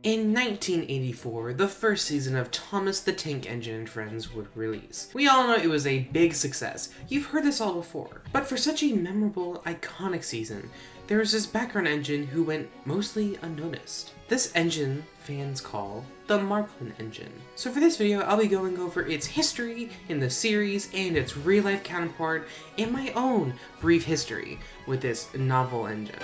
In 1984, the first season of Thomas the Tank Engine and Friends would release. We all know it was a big success. You've heard this all before. But for such a memorable, iconic season, there was this background engine who went mostly unnoticed. This engine fans call the Marklin engine. So for this video, I'll be going over its history in the series and its real-life counterpart and my own brief history with this novel engine.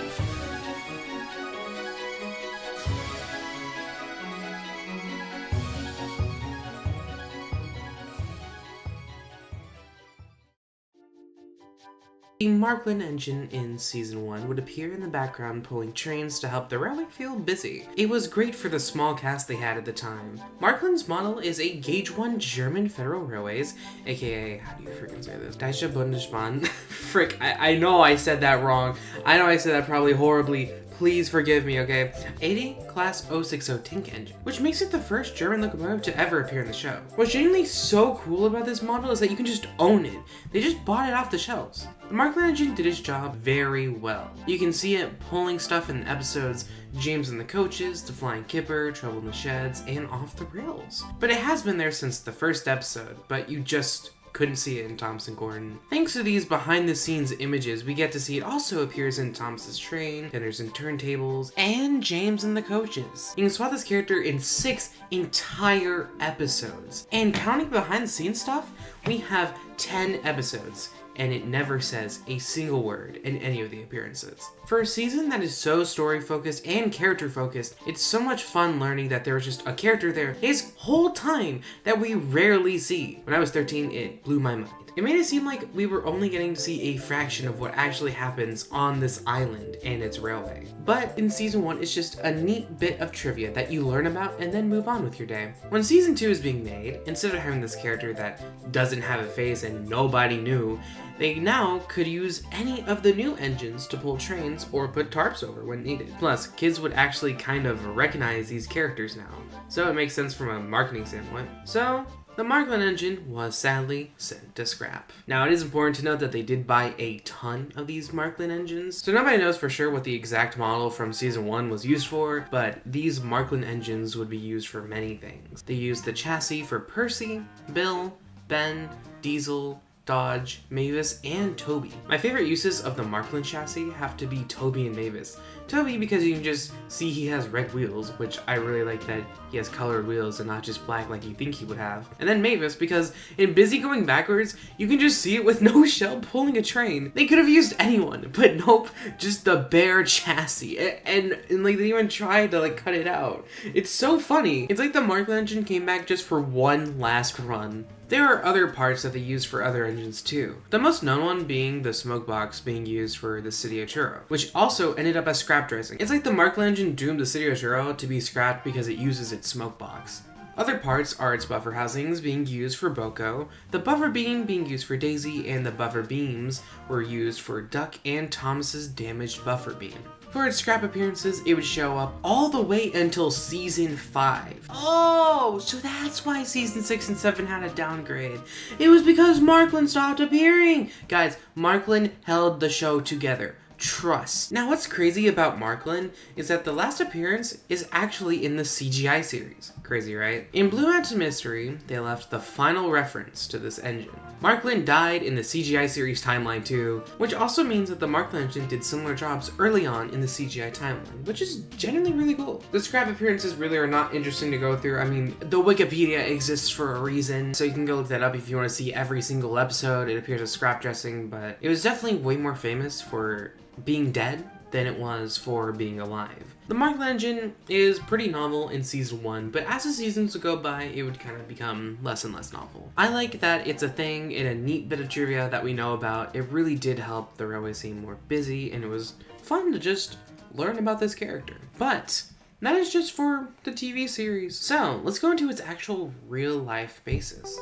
The Marklin engine in Season 1 would appear in the background pulling trains to help the railway feel busy. It was great for the small cast they had at the time. Marklin's model is a Gauge 1 German Federal Railways, aka, how do you freaking say this? Deutsche Bundesbahn. Frick, I know I said that wrong. I know I said that probably horribly. Please forgive me, okay? 80 Class 060 tank engine, which makes it the first German locomotive to ever appear in the show. What's genuinely so cool about this model is that you can just own it. They just bought it off the shelves. The Marklin engine did its job very well. You can see it pulling stuff in episodes James and the Coaches, The Flying Kipper, Trouble in the Sheds, and Off the Rails. But it has been there since the first episode, but you just couldn't see it in Thomas and Gordon. Thanks to these behind-the-scenes images, we get to see it also appears in Thomasthetrain, Dinners and Turntables, and James and the Coaches. You can spot this character in 6 entire episodes. And counting behind-the-scenes stuff, we have 10 episodes, and it never says a single word in any of the appearances. For a season that is so story-focused and character-focused, it's so much fun learning that there was just a character there his whole time that we rarely see. When I was 13, it blew my mind. It made it seem like we were only getting to see a fraction of what actually happens on this island and its railway. But in Season 1, it's just a neat bit of trivia that you learn about and then move on with your day. When Season 2 is being made, instead of having this character that doesn't have a face and nobody knew, they now could use any of the new engines to pull trains or put tarps over when needed. Plus, kids would actually kind of recognize these characters now, so it makes sense from a marketing standpoint. So, the Marklin engine was sadly sent to scrap. Now, it is important to note that they did buy a ton of these Marklin engines, so nobody knows for sure what the exact model from Season 1 was used for, but these Marklin engines would be used for many things. They used the chassis for Percy, Bill, Ben, Diesel, Dodge, Mavis, and Toby. My favorite uses of the Marklin chassis have to be Toby and Mavis. Toby because you can just see he has red wheels, which I really like that he has colored wheels and not just black like you think he would have. And then Mavis because in Busy Going Backwards, you can just see it with no shell pulling a train. They could have used anyone, but nope, just the bare chassis. And like they even tried to like cut it out. It's so funny. It's like the Marklin engine came back just for one last run. There are other parts that they use for other engines too. The most known one being the smoke box being used for the City of Churro, which also ended up as scrap dressing. It's like the Marklin engine doomed the City of Churro to be scrapped because it uses its smoke box. Other parts are its buffer housings being used for Boko, the buffer beam being used for Daisy, and the buffer beams were used for Duck and Thomas's damaged buffer beam. For its scrap appearances, it would show up all the way until Season 5. Oh, so that's why Season 6 and 7 had a downgrade. It was because Marklin stopped appearing. Guys, Marklin held the show together. Trust. Now what's crazy about Marklin is that the last appearance is actually in the CGI series. Crazy, right? In Blue Mountain Mystery, they left the final reference to this engine. Marklin died in the CGI series timeline too, which also means that the Marklin engine did similar jobs early on in the CGI timeline, which is genuinely really cool. The scrap appearances really are not interesting to go through. I mean, the Wikipedia exists for a reason, so you can go look that up if you want to see every single episode. It appears as scrap dressing, but it was definitely way more famous for being dead than it was for being alive. The Marklin engine is pretty novel in Season 1, but as the seasons would go by, it would kind of become less and less novel. I like that it's a thing and a neat bit of trivia that we know about. It really did help the railway seem more busy, and it was fun to just learn about this character. But that is just for the TV series. So let's go into its actual real life basis.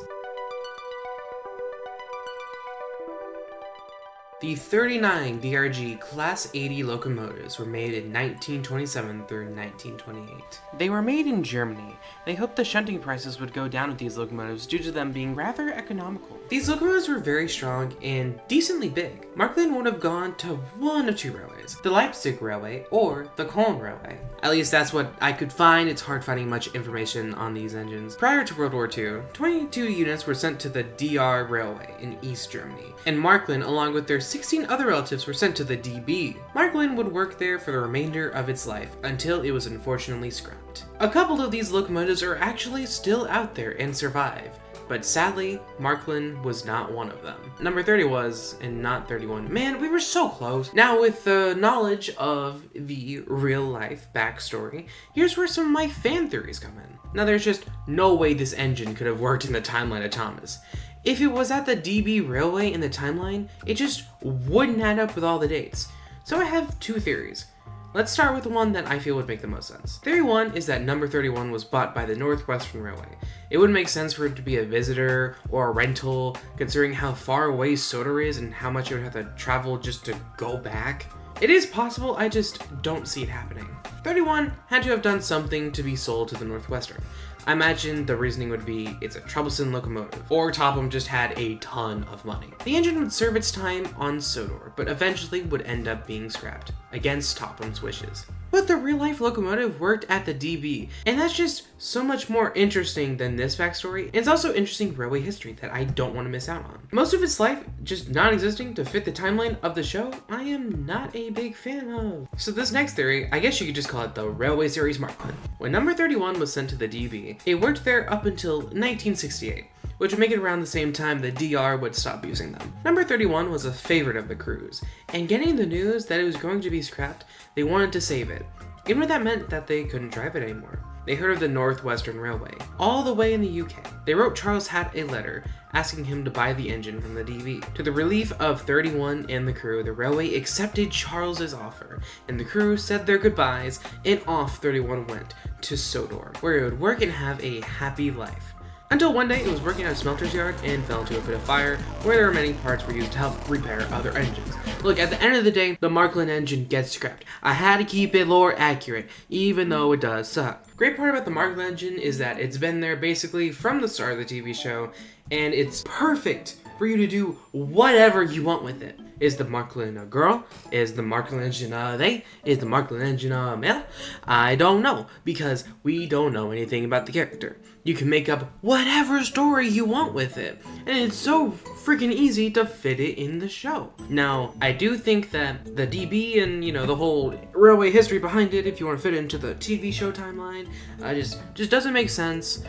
The 39 DRGClass80 locomotives were made in 1927 through 1928. They were made in Germany. They hoped the shunting prices would go down with these locomotives due to them being rather economical. These locomotives were very strong and decently big. Marklin would have gone to one of two railways, the Leipzig Railway or the Cologne Railway. At least that's what I could find. It's hard finding much information on these engines. Prior to World War II, 22 units were sent to the DR Railway in East Germany, and Marklin, along with their 16 other relatives, were sent to the DB. Marklin would work there for the remainder of its life until it was unfortunately scrapped. A couple of these locomotives are actually still out there and survive, but sadly, Marklin was not one of them. Number 30 was, and not 31. Man, we were so close. Now, with the knowledge of the real-life backstory, here's where some of my fan theories come in. Now, there's just no way this engine could have worked in the timeline of Thomas. If it was at the DB Railway in the timeline, it just wouldn't add up with all the dates. So I have two theories. Let's start with the one that I feel would make the most sense. Theory 1 is that number 31 was bought by the Northwestern Railway. It wouldn't make sense for it to be a visitor or a rental, considering how far away Sodor is and how much it would have to travel just to go back. It is possible, I just don't see it happening. 31 had to have done something to be sold to the Northwestern. I imagine the reasoning would be it's a troublesome locomotive, or Topham just had a ton of money. The engine would serve its time on Sodor, but eventually would end up being scrapped, against Topham's wishes. But the real-life locomotive worked at the DB, and that's just so much more interesting than this backstory. And it's also interesting railway history that I don't want to miss out on. Most of its life just non-existing to fit the timeline of the show, I am not a big fan of. So this next theory, I guess you could just call it the Railway Series Marklin. When number 31 was sent to the DB, it worked there up until 1968. Which would make it around the same time the DR would stop using them. Number 31 was a favorite of the crews, and getting the news that it was going to be scrapped, they wanted to save it, even if that meant that they couldn't drive it anymore. They heard of the Northwestern Railway, all the way in the UK. They wrote Charles Hatt a letter asking him to buy the engine from the DB. To the relief of 31 and the crew, the railway accepted Charles's offer, and the crew said their goodbyes, and off 31 went to Sodor, where it would work and have a happy life. Until one day it was working at a smelter's yard and fell into a bit of fire where the remaining parts were used to help repair other engines. Look, at the end of the day, the Marklin engine gets scrapped. I had to keep it lore accurate, even though it does suck. Great part about the Marklin engine is that it's been there basically from the start of the TV show, and it's perfect for you to do whatever you want with it. Is the Marklin a girl? Is the Marklin engine a they? Is the Marklin engine a male? I don't know, because we don't know anything about the character. You can make up whatever story you want with it, and it's so freaking easy to fit it in the show. Now, I do think that the DB and, the whole railway history behind it, if you want to fit it into the TV show timeline, just doesn't make sense.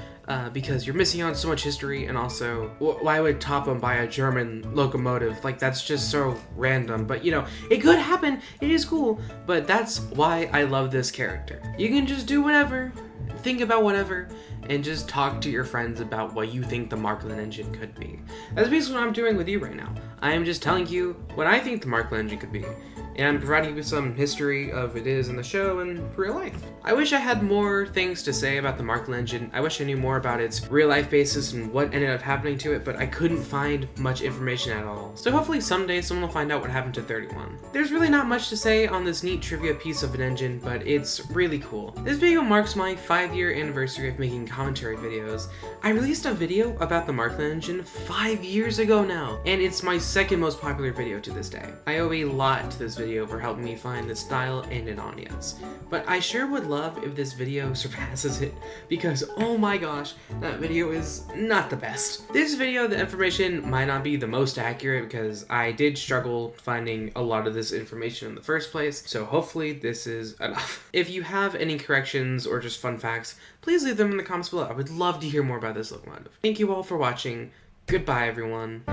Because you're missing out so much history, and also, why would Topham buy a German locomotive? Like, that's just so random. But, it could happen. It is cool. But that's why I love this character. You can just do whatever, think about whatever, and just talk to your friends about what you think the Marklin engine could be. That's basically what I'm doing with you right now. I am just telling you what I think the Marklin engine could be, and I'm providing you with some history of it is in the show and real life. I wish I had more things to say about the Marklin engine. I wish I knew more about its real life basis and what ended up happening to it, but I couldn't find much information at all. So hopefully someday someone will find out what happened to 31. There's really not much to say on this neat trivia piece of an engine, but it's really cool. This video marks my 5-year anniversary of making commentary videos. I released a video about the Marklin engine 5 years ago now, and it's my second most popular video to this day. I owe a lot to this video for helping me find the style and an audience, but I sure would love if this video surpasses it, because oh my gosh, that video is not the best. This video, the information might not be the most accurate because I did struggle finding a lot of this information in the first place, so hopefully this is enough. If you have any corrections or just fun facts, please leave them in the comments below. I would love to hear more about this locomotive. Thank you all for watching. Goodbye, everyone.